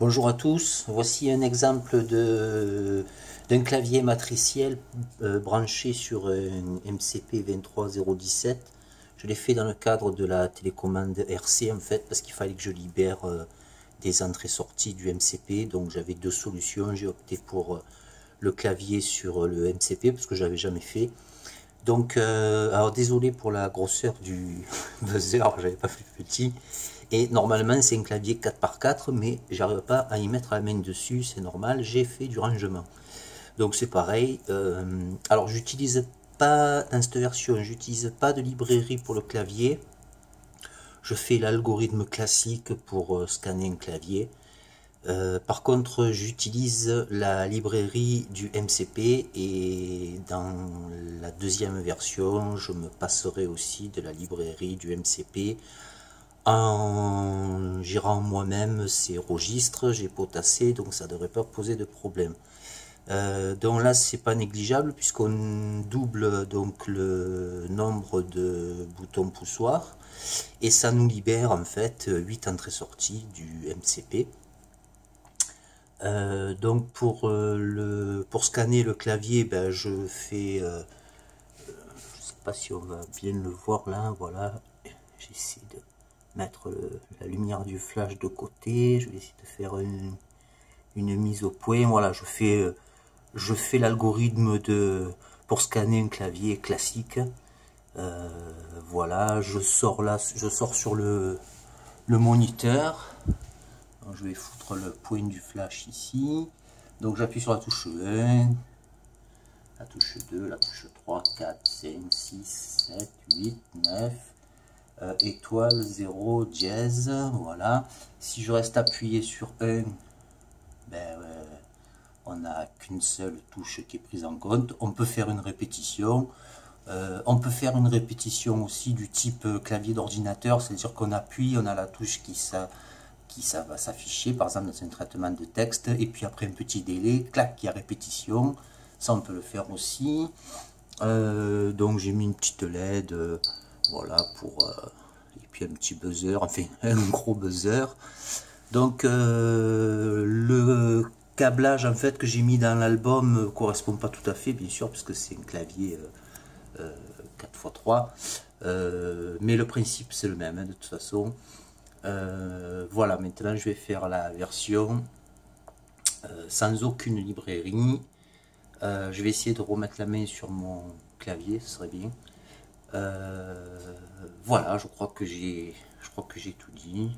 Bonjour à tous, voici un exemple d'un clavier matriciel branché sur un MCP 23017. Je l'ai fait dans le cadre de la télécommande RC en fait, parce qu'il fallait que je libère des entrées-sorties du MCP. Donc j'avais deux solutions, j'ai opté pour le clavier sur le MCP parce que j'avais jamais fait. Donc, alors désolé pour la grosseur du buzzer, j'avais pas fait petit. Et normalement c'est un clavier 4x4, mais j'arrive pas à y mettre la main dessus, c'est normal, j'ai fait du rangement. Donc c'est pareil. Alors j'utilise pas, dans cette version, j'utilise pas de librairie pour le clavier. Je fais l'algorithme classique pour scanner un clavier. Par contre, j'utilise la librairie du MCP et dans la deuxième version, je me passerai aussi de la librairie du MCP en gérant moi-même ces registres. J'ai potassé, donc ça ne devrait pas poser de problème. Donc là, c'est pas négligeable puisqu'on double donc le nombre de boutons poussoirs et ça nous libère en fait 8 entrées-sorties du MCP. Donc pour scanner le clavier, ben, je fais, je sais pas si on va bien le voir là, voilà, j'essaie de mettre la lumière du flash de côté, je vais essayer de faire une mise au point, voilà, je fais l'algorithme pour scanner un clavier classique, voilà, je sors sur le moniteur. Donc, je vais foutre le point du flash ici. Donc j'appuie sur la touche 1, la touche 2, la touche 3, 4, 5, 6, 7, 8, 9, étoile, 0, dièse, voilà. Si je reste appuyé sur 1, ben, on n'a qu'une seule touche qui est prise en compte. On peut faire une répétition. On peut faire une répétition aussi du type clavier d'ordinateur, c'est-à-dire qu'on appuie, on a la touche qui ça va s'afficher, par exemple dans un traitement de texte, et puis après un petit délai, clac, il y a répétition. Ça, on peut le faire aussi. Donc j'ai mis une petite LED, voilà, et puis un petit buzzer, enfin un gros buzzer. Donc le câblage en fait que j'ai mis dans l'album correspond pas tout à fait, bien sûr, puisque c'est un clavier 4x3. Mais le principe c'est le même, hein, de toute façon. Voilà, maintenant je vais faire la version sans aucune librairie. Je vais essayer de remettre la main sur mon clavier, ce serait bien. Voilà, je crois que j'ai tout dit.